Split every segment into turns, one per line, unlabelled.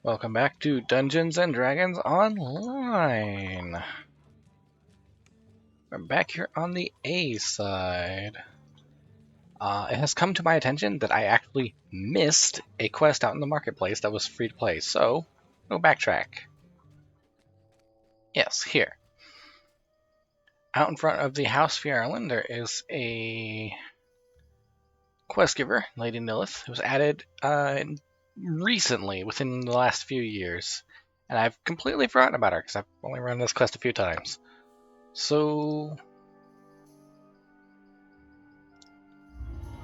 Welcome back to Dungeons and Dragons Online. We're back here on the A side. It has come to my attention that I actually missed a quest out in the marketplace that was free to play, so no backtrack. Yes, here. Out in front of the House Fjarlin, there is a quest giver, Lady Nilith, who was added recently, within the last few years. And I've completely forgotten about her, because I've only run this quest a few times. So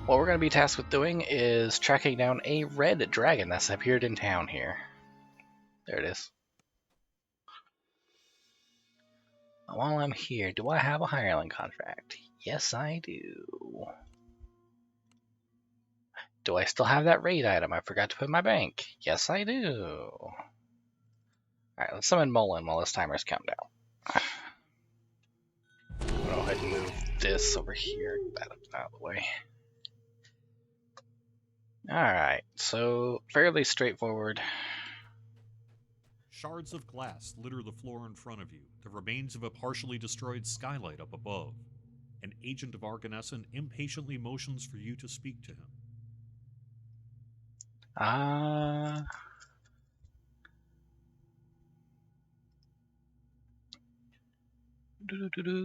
what we're going to be tasked with doing is tracking down a red dragon that's appeared in town here. There it is. While I'm here, do I have a hireling contract? Yes, I do. Do I still have that raid item I forgot to put in my bank? Yes, I do. Alright, let's summon Mullen while this timer's counting down. Go ahead and move this over here, get that out of the way. Alright, so fairly straightforward.
Shards of glass litter the floor in front of you, the remains of a partially destroyed skylight up above. An agent of Arganesson impatiently motions for you to speak to him.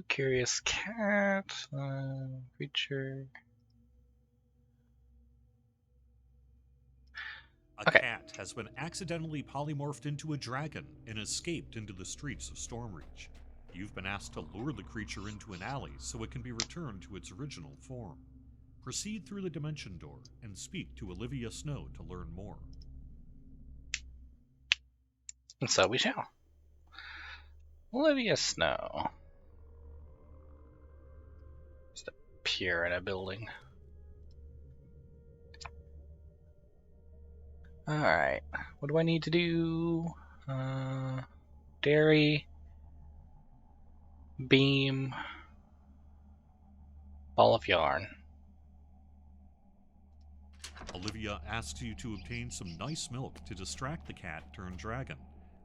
Curious cat, creature.
A cat has been accidentally polymorphed into a dragon and escaped into the streets of Stormreach. You've been asked to lure the creature into an alley so it can be returned to its original form. Proceed through the dimension door and speak to Olivia Snow to learn more.
And so we shall. Olivia Snow. Just appear in a building. Alright, what do I need to do? Dairy, beam, ball of yarn.
Olivia asks you to obtain some nice milk to distract the cat turned dragon.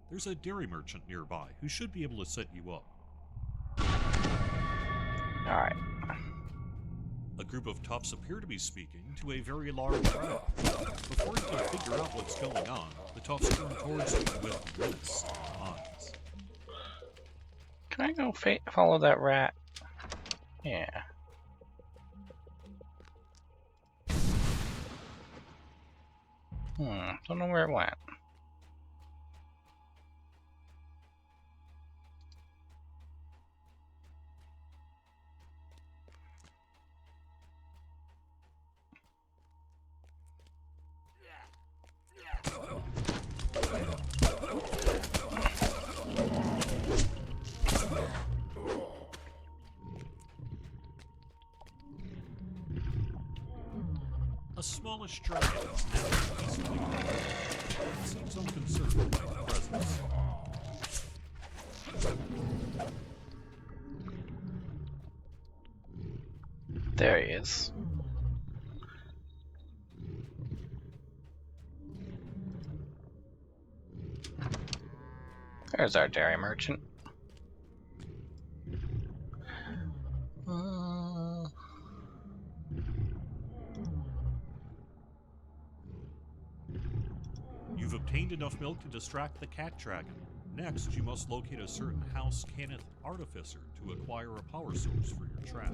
There's a dairy merchant nearby who should be able to set you up.
Alright.
A group of toughs appear to be speaking to a very large rat. Before you can figure out what's going on, the toughs turn towards you with menacing eyes.
Can I go follow that rat? Yeah. Don't know where it went.
A smallish dragon is now easily moved. It seems unconcerned by your presence.
There he is. There's our dairy merchant.
You've obtained enough milk to distract the cat dragon. Next, you must locate a certain House Cannith artificer to acquire a power source for your trap.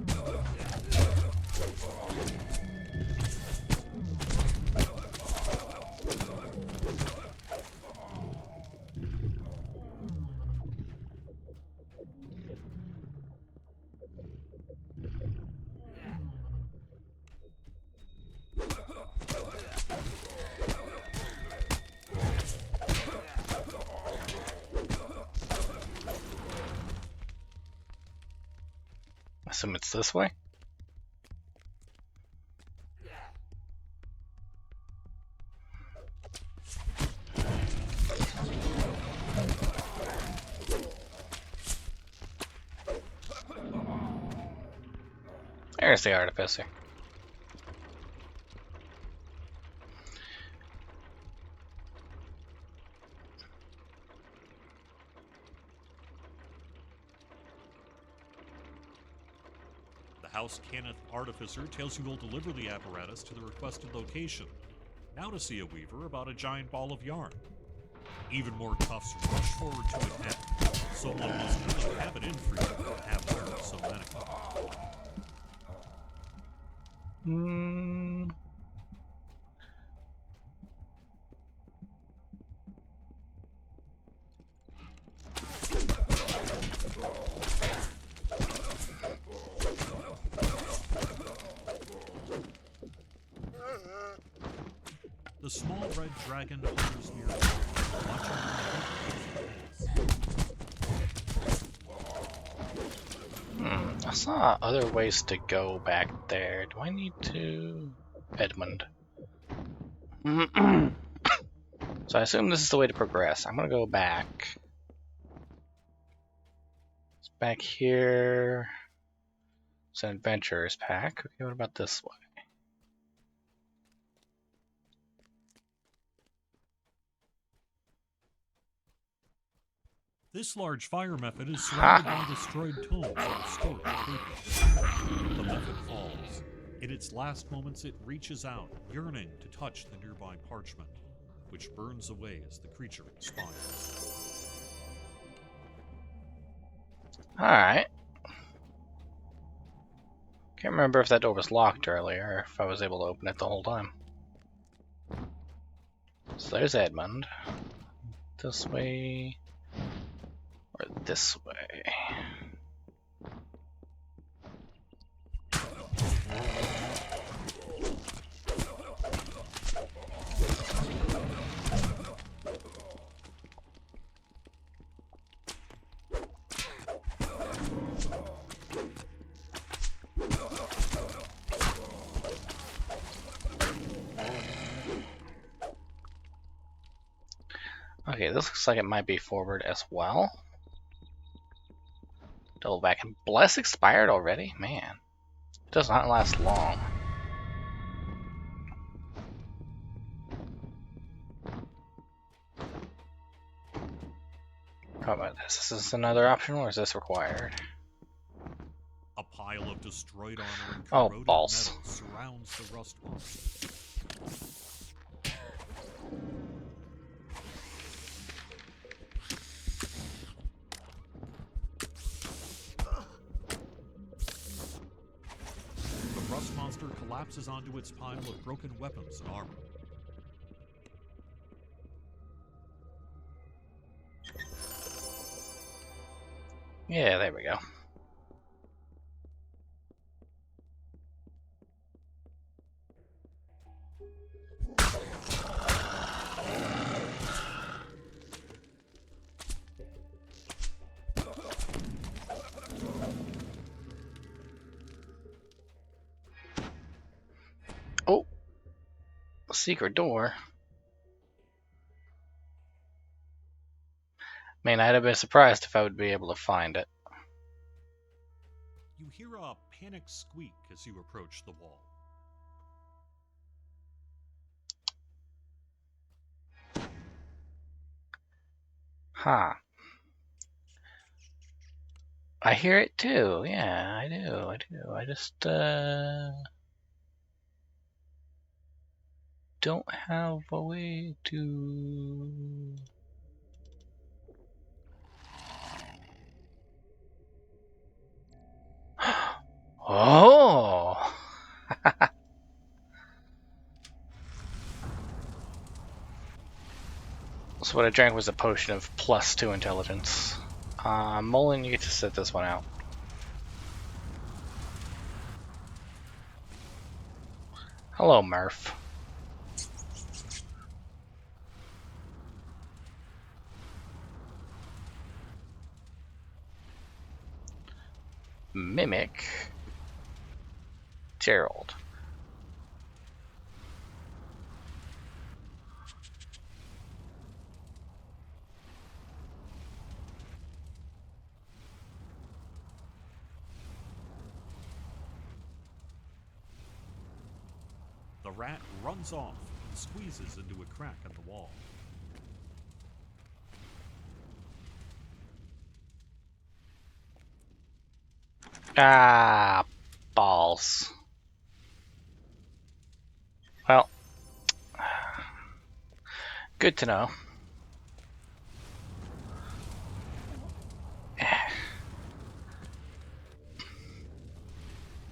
Assume it's this way? There's the artificer.
House Cannith Artificer tells you he'll deliver the apparatus to the requested location. Now to see a weaver about a giant ball of yarn. Even more toughs rush forward to it now. Someone must really have it in for you to have hired so many. The small red dragon hovers nearby, watching
I saw other ways to go back there. Do I need to... Edmund. So I assume this is the way to progress. I'm gonna go back. It's back here. It's an adventurer's pack. Okay, what about this way?
This large fire method is surrounded by destroyed tomes and stored papers. The method falls. In its last moments, it reaches out, yearning to touch the nearby parchment, which burns away as the creature expires.
Alright. Can't remember if that door was locked earlier, or if I was able to open it the whole time. So there's Edmund. This way... or this way. Okay, this looks like it might be forward as well. Double back and bless expired already? Man, it does not last long. How about this? Is this another option or is this required?
A pile of destroyed armor and
Oh,
corroded
balls.
metal surrounds the rust monster. The rust monster collapses onto its pile of broken weapons and armor.
Yeah, there we go. Oh! A secret door. Man, I'd have been surprised if I would be able to find it.
You hear a panicked squeak as you approach the wall.
Huh. I hear it too. Yeah, I do. I just, don't have a way to... Oh! So what I drank was a potion of +2 intelligence. Mullen, you get to sit this one out. Hello, Murph. Mimic. Gerald.
The rat runs off and squeezes into a crack in the wall.
Ah, else. Well, good to know.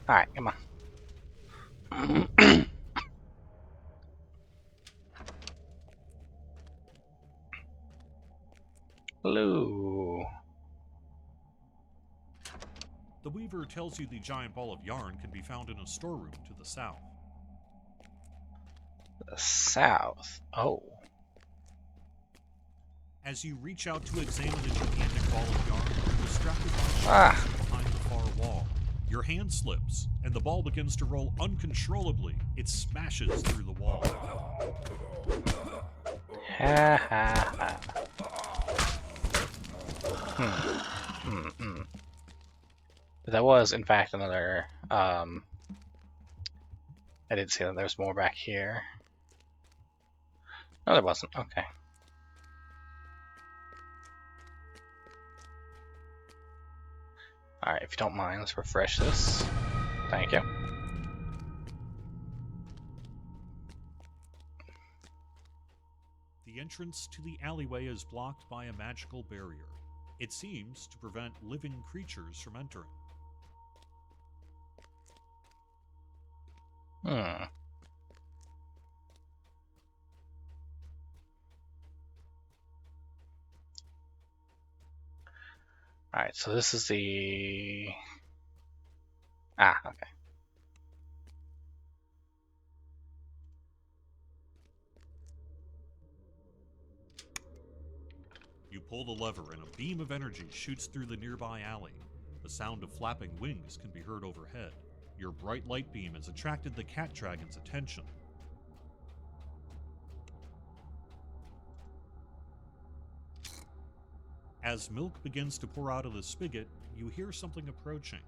Alright, come on. Hello.
The Weaver tells you the giant ball of yarn can be found in a storeroom to the south.
The south. Oh.
As you reach out to examine the gigantic ball of yarn, you're distracted by
Ah.
behind the far wall. Your hand slips, and the ball begins to roll uncontrollably. It smashes through the wall.
Ha ha ha. That was, in fact, another. I did see that there's more back here. No, there wasn't. Okay. Alright, if you don't mind, let's refresh this. Thank you.
The entrance to the alleyway is blocked by a magical barrier. It seems to prevent living creatures from entering.
Alright, so this is the... Ah, okay.
You pull the lever and a beam of energy shoots through the nearby alley. The sound of flapping wings can be heard overhead. Your bright light beam has attracted the cat dragon's attention. As milk begins to pour out of the spigot, you hear something approaching,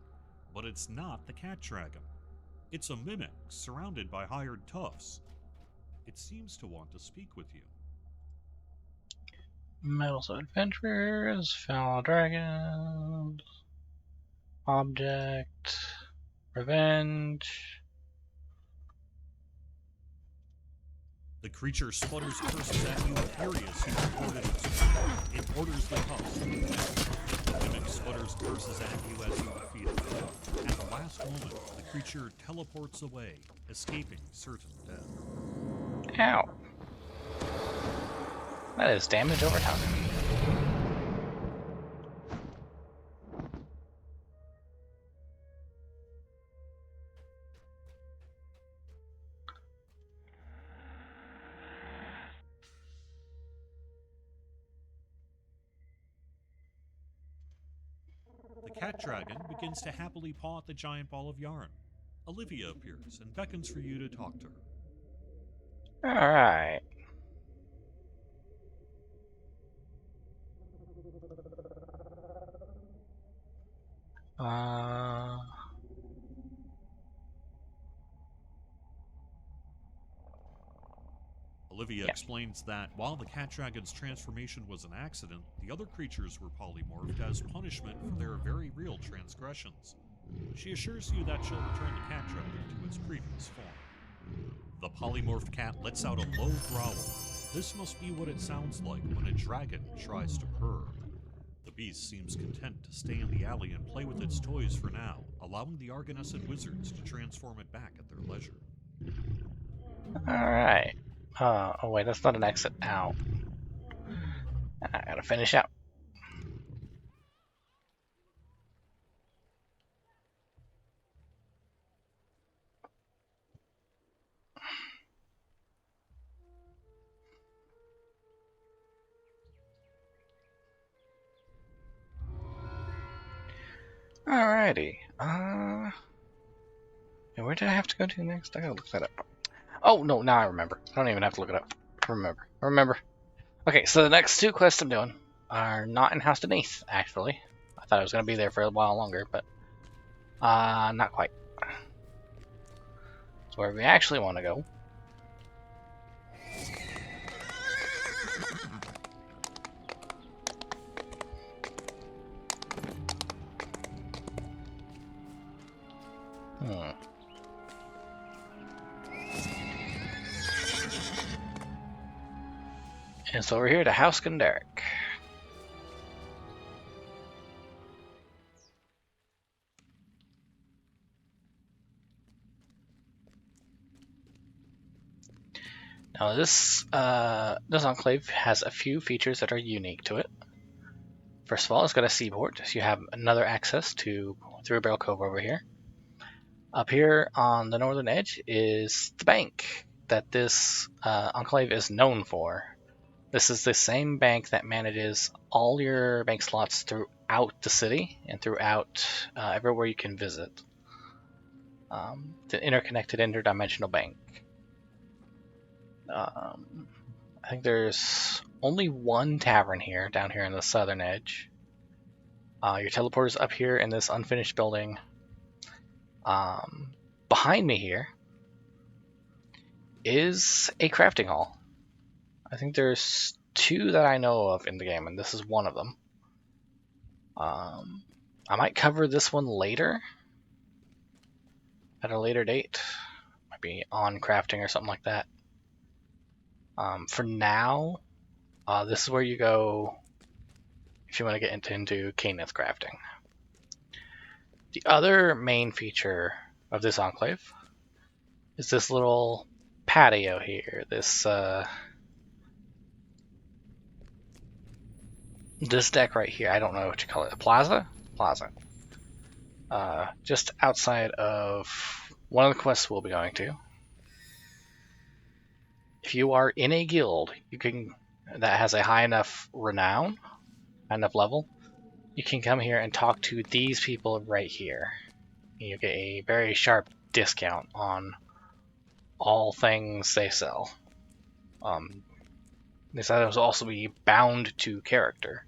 but it's not the cat dragon. It's a mimic surrounded by hired toughs. It seems to want to speak with you.
Metals of Adventures, Foul Dragons, Object, Revenge.
The creature sputters curses at you, furious you reported its It orders the toughs to be dead. The mimic sputters curses at you as you defeat it. At the last moment, the creature teleports away, escaping certain death.
Ow. That is damage over time.
The cat dragon begins to happily paw at the giant ball of yarn. Olivia appears and beckons for you to talk to her.
Alright.
Olivia explains that while the cat dragon's transformation was an accident, the other creatures were polymorphed as punishment for their very real transgressions. She assures you that she'll return the cat dragon to its previous form. The polymorphed cat lets out a low growl. This must be what it sounds like when a dragon tries to purr. The beast seems content to stay in the alley and play with its toys for now, allowing the Argonescent wizards to transform it back at their leisure.
Alright. Oh wait, that's not an exit out. I gotta finish out. Alrighty. Where do I have to go to next? I gotta look that up. Oh, no, now I remember. I don't even have to look it up. Remember. Okay, so the next two quests I'm doing are not in House Denise, actually. I thought I was going to be there for a while longer, but not quite. So where we actually want to go And so we're here to House Kundarak. Now this enclave has a few features that are unique to it. First of all, it's got a seaport, so you have another access to Through Barrel Cove over here. Up here on the northern edge is the bank that this enclave is known for. This is the same bank that manages all your bank slots throughout the city and throughout everywhere you can visit. The interconnected interdimensional bank. I think there's only one tavern here, down here in the southern edge. Your teleporter's up here in this unfinished building. Behind me here is a crafting hall. I think there's two that I know of in the game, and this is one of them. I might cover this one later, at a later date. Might be on crafting or something like that. For now, this is where you go if you want to get into Caneth crafting. The other main feature of this enclave is this little patio here. This deck right here. I don't know what you call it. A plaza? Plaza. Just outside of one of the quests we'll be going to. If you are in a guild, that has a high enough renown, high enough level, you can come here and talk to these people right here. You get a very sharp discount on all things they sell. These items will also be bound to character.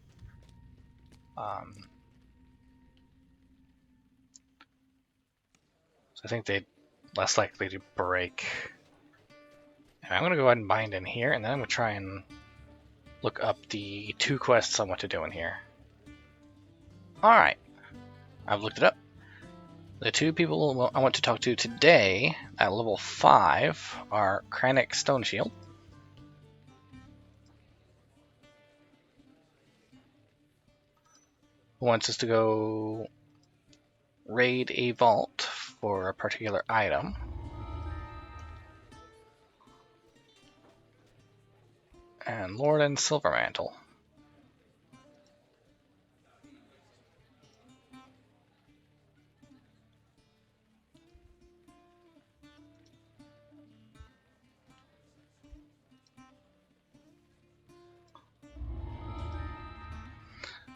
So I think they're less likely to break. And I'm going to go ahead and bind in here, and then I'm going to try and look up the two quests I want to do in here. Alright, I've looked it up. The two people I want to talk to today at level 5 are Kranich Stoneshield. Who wants us to go raid a vault for a particular item. And Lorden Silvermantle.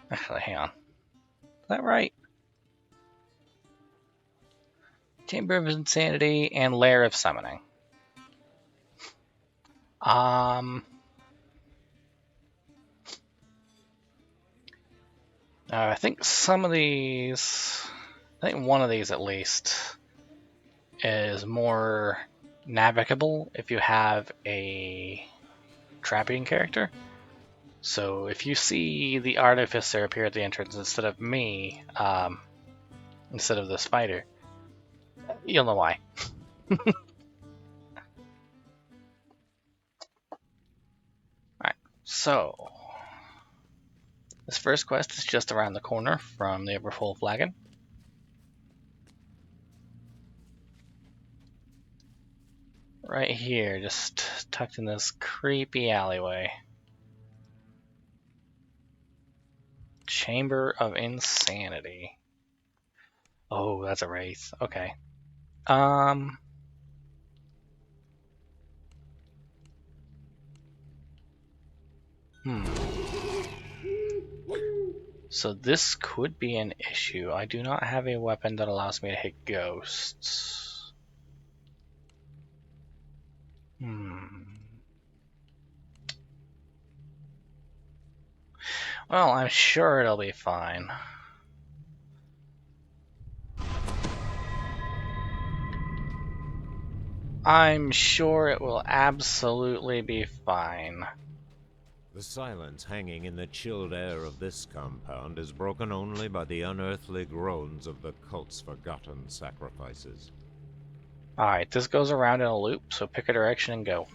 Actually, hang on. Is that right? Chamber of Insanity and Lair of Summoning. I think some of these, I think one of these at least, is more navigable if you have a trapping character. So if you see the Artificer appear at the entrance instead of me, instead of the spider, you'll know why. Alright, so this first quest is just around the corner from the Everfull Flagon. Right here, just tucked in this creepy alleyway. Chamber of Insanity. Oh, that's a wraith. Okay. So this could be an issue. I do not have a weapon that allows me to hit ghosts. Well, I'm sure it'll be fine. I'm sure it will absolutely be fine.
The silence hanging in the chilled air of this compound is broken only by the unearthly groans of the cult's forgotten sacrifices.
Alright, this goes around in a loop, so pick a direction and go.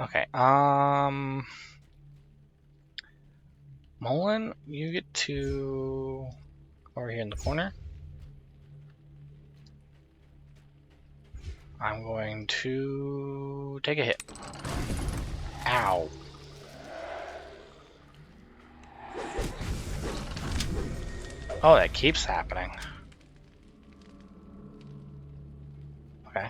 Okay, Mullen, you get to over here in the corner. I'm going to take a hit. Ow. Oh, that keeps happening. Okay.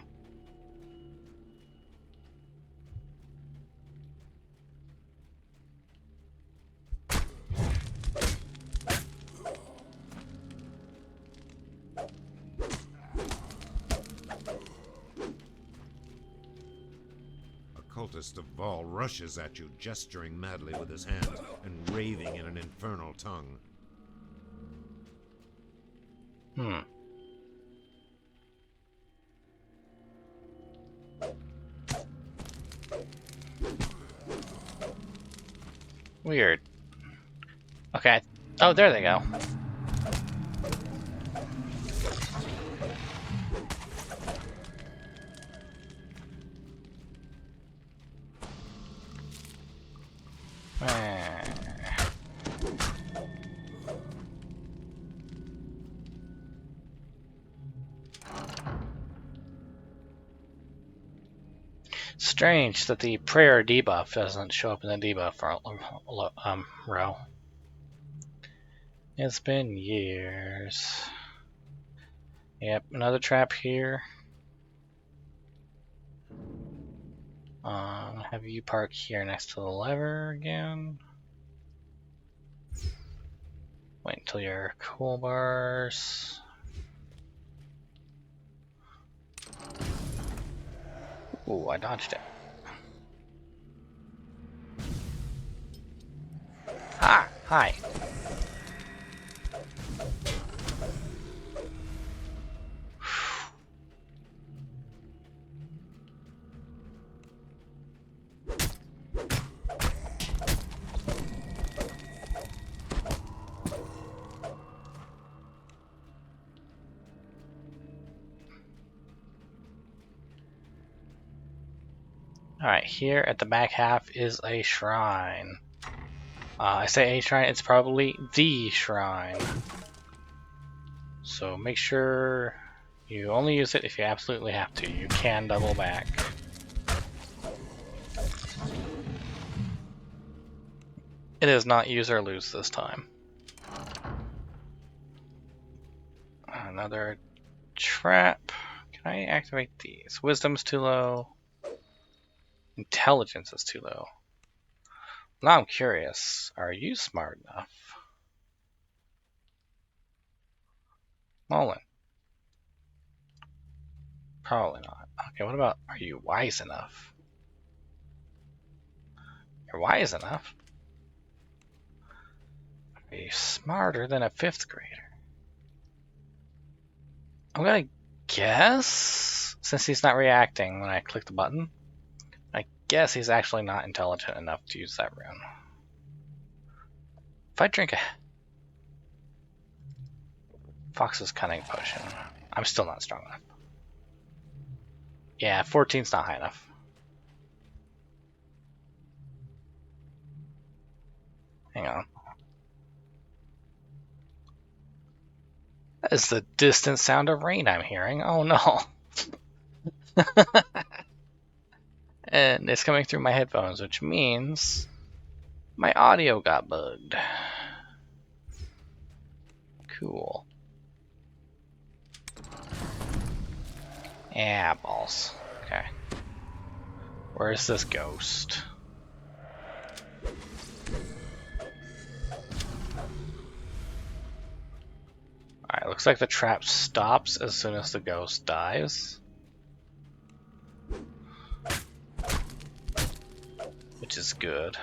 Cultist of Vol rushes at you, gesturing madly with his hand and raving in an infernal tongue.
Weird. Okay. Oh, there they go. Strange that the prayer debuff doesn't show up in the debuff row. It's been years. Yep, another trap here. Have you park here next to the lever again. Wait until your cool bars. Ooh, I dodged it. Ah, hi. Alright, here at the back half is a shrine. I say a shrine, it's probably the shrine. So make sure you only use it if you absolutely have to. You can double back. It is not use or lose this time. Another trap. Can I activate these? Wisdom's too low. Intelligence is too low. Now I'm curious. Are you smart enough? Mullen. Probably not. Okay, what about, are you wise enough? You're wise enough. Are you smarter than a 5th grader? I'm gonna guess, since he's not reacting when I click the button, I guess he's actually not intelligent enough to use that rune. If I drink a Fox's Cunning Potion, I'm still not strong enough. Yeah, 14's not high enough. Hang on. That is the distant sound of rain I'm hearing. Oh no. And it's coming through my headphones, which means my audio got bugged. Cool. Yeah, balls. Okay. Where's this ghost? Alright, looks like the trap stops as soon as the ghost dies. Which is good.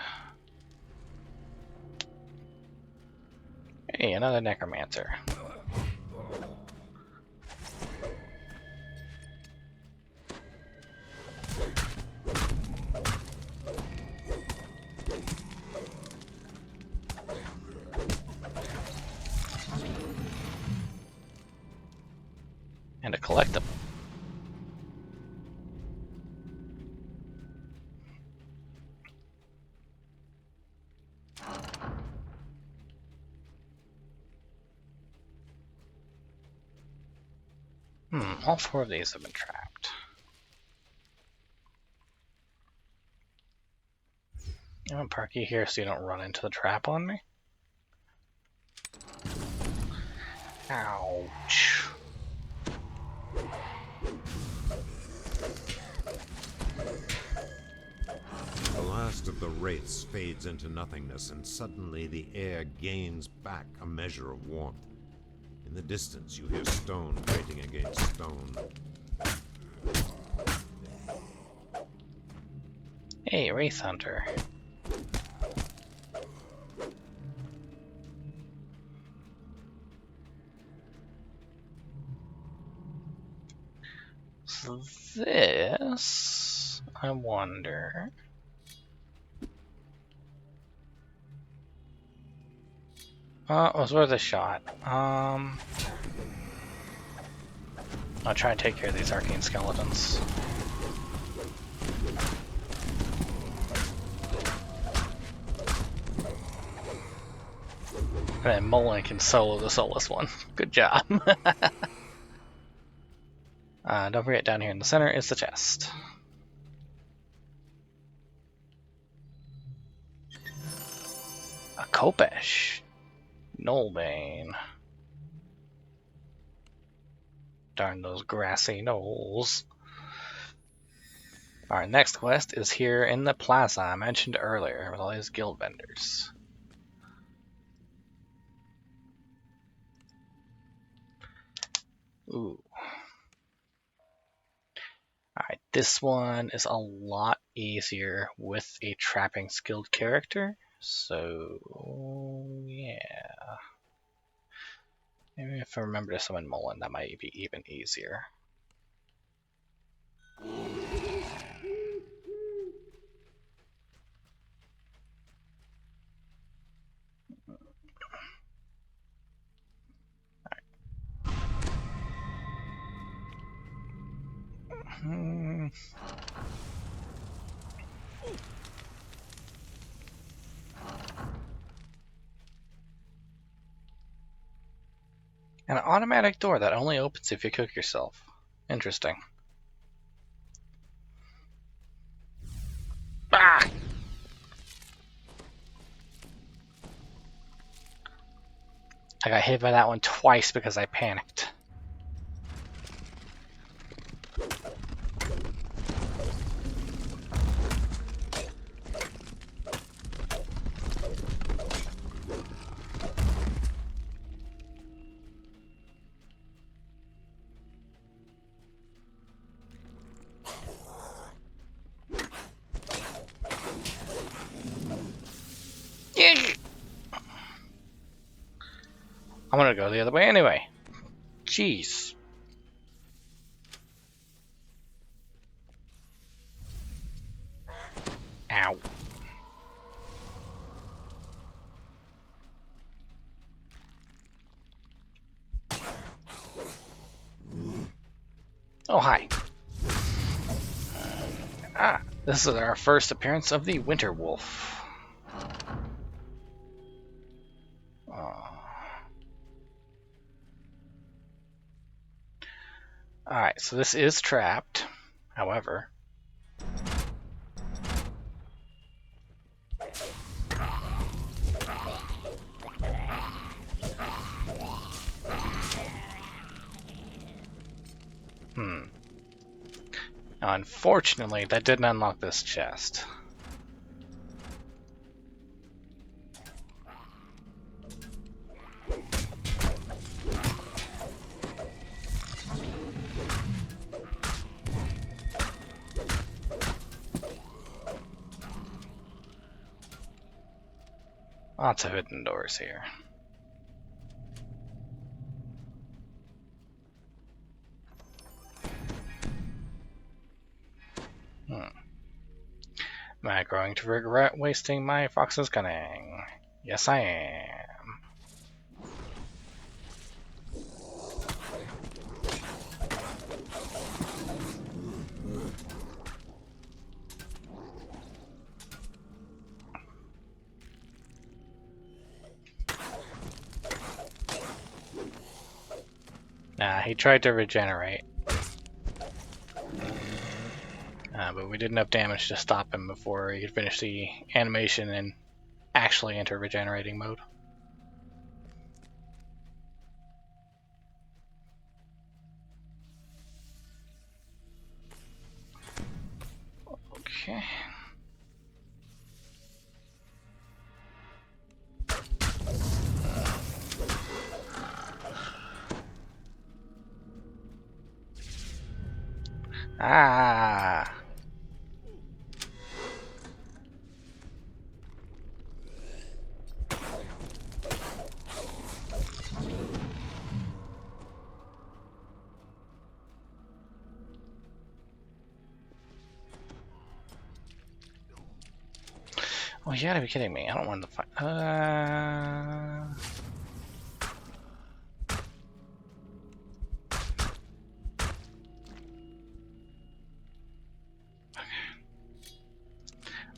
Hey, another necromancer. And a collectible. All 4 of these have been trapped. I'm gonna park you here so you don't run into the trap on me. Ouch.
The last of the wraiths fades into nothingness, and suddenly the air gains back a measure of warmth. In the distance, you hear stone grating against stone.
Hey, Wraith Hunter. So this, I wonder. It was worth a shot. I'll try and take care of these arcane skeletons. And then Mullen can solo the soulless one. Good job. Don't forget, down here in the center is the chest. A Kopesh. Nullbane. Darn those grassy knolls. Our next quest is here in the plaza I mentioned earlier with all these guild vendors. Ooh. Alright, this one is a lot easier with a trapping skilled character. So, yeah. Maybe if I remember to summon Mullen, that might be even easier. An automatic door that only opens if you cook yourself. Interesting. Ah! I got hit by that one twice because I panicked. I'm gonna go the other way anyway. Jeez. Ow. Oh, hi. Ah, this is our first appearance of the Winter Wolf. Alright, so this is trapped. However, unfortunately, that didn't unlock this chest. Lots of hidden doors here. Am I going to regret wasting my fox's cunning? Yes, I am. He tried to regenerate. But we did enough damage to stop him before he could finish the animation and actually enter regenerating mode. Okay. Ah. Oh, you gotta be kidding me. I don't want to fight.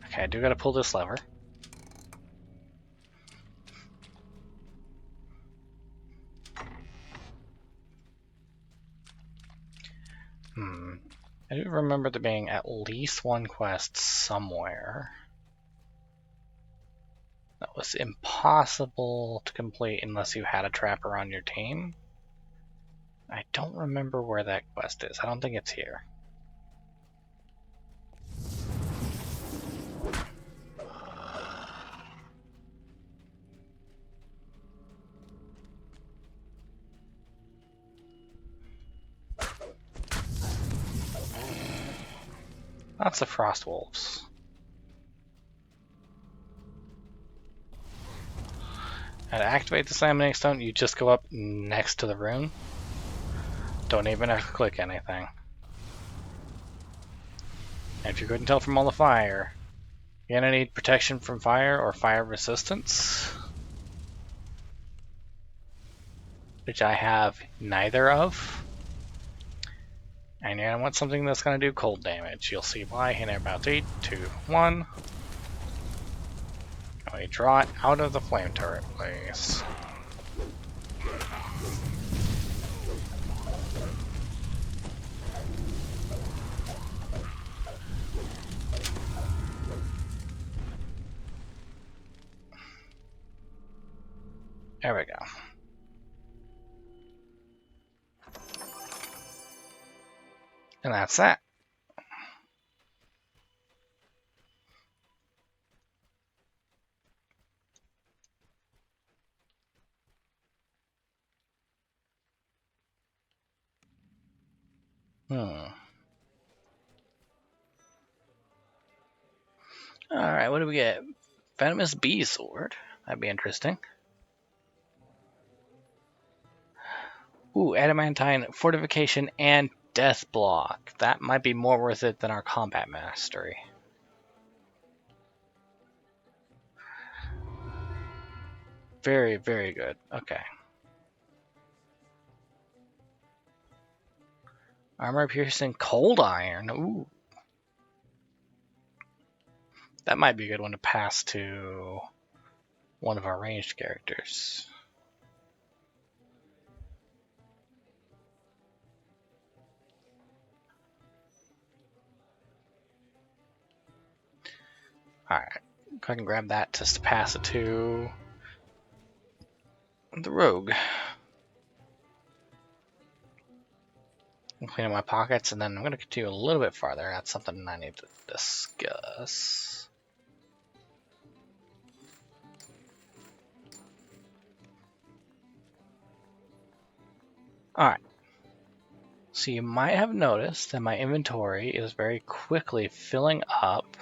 Okay, I do gotta pull this lever. I do remember there being at least one quest somewhere that was impossible to complete unless you had a trapper on your team. I don't remember where that quest is. I don't think it's here. That's the Frost Wolves. And to activate the Summoning Stone, you just go up next to the rune. Don't even have to click anything. And if you couldn't tell from all the fire, you're gonna need protection from fire or fire resistance, which I have neither of. And you're gonna want something that's gonna do cold damage. You'll see why in about 3, 2, 1. And we draw it out of the flame turret, please. There we go. And that's that. Alright, what do we get? Venomous Bee Sword. That'd be interesting. Ooh, Adamantine Fortification and Death Block. That might be more worth it than our Combat Mastery. Very, very good. Okay. Armor Piercing Cold Iron. Ooh. That might be a good one to pass to one of our ranged characters. Alright. Go ahead and grab that just to pass it to the rogue. Clean up my pockets, and then I'm going to continue a little bit farther. That's something I need to discuss. Alright. So you might have noticed that my inventory is very quickly filling up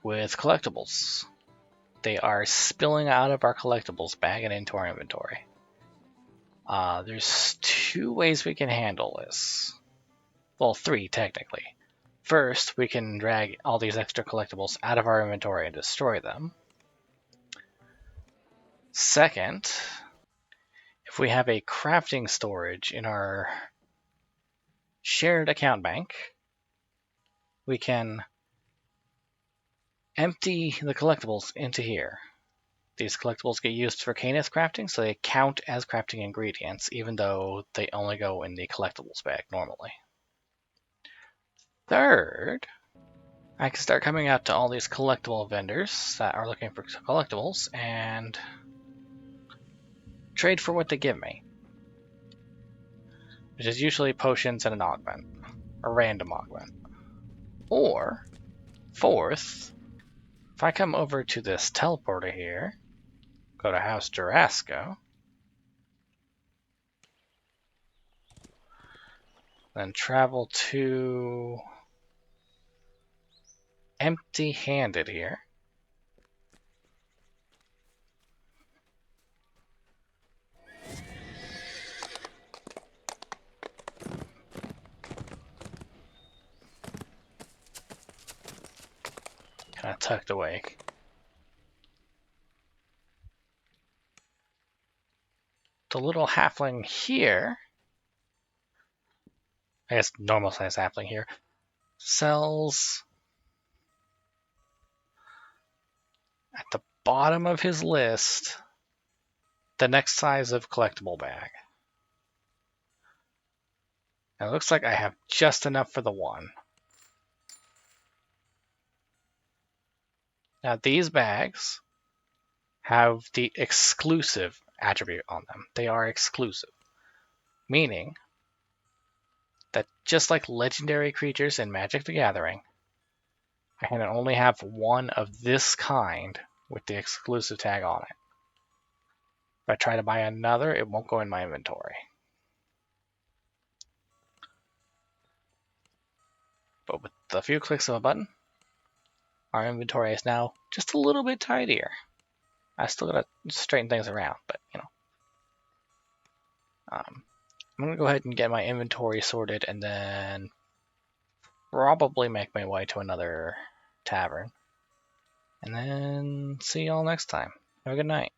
with collectibles. They are spilling out of our collectibles bag and into our inventory. There's 2 ways we can handle this. Well, 3 technically. First, we can drag all these extra collectibles out of our inventory and destroy them. Second, if we have a crafting storage in our shared account bank, we can empty the collectibles into here. these collectibles get used for Canis crafting, so they count as crafting ingredients, even though they only go in the collectibles bag normally. Third, I can start coming out to all these collectible vendors that are looking for collectibles and trade for what they give me, which is usually potions and an augment, a random augment. Or, fourth, if I come over to this teleporter here, go to House Durasco, then travel to empty-handed here. Kind of tucked away. The little halfling here, I guess normal size halfling here, sells at the bottom of his list the next size of collectible bag. It looks like I have just enough for the one. Now these bags have the exclusive attribute on them. They are exclusive, meaning that just like legendary creatures in Magic the Gathering, I can only have one of this kind with the exclusive tag on it. If I try to buy another, it won't go in my inventory. But with a few clicks of a button, our inventory is now just a little bit tidier. I still gotta straighten things around, but you know. I'm gonna go ahead and get my inventory sorted and then probably make my way to another tavern. And then see y'all next time. Have a good night.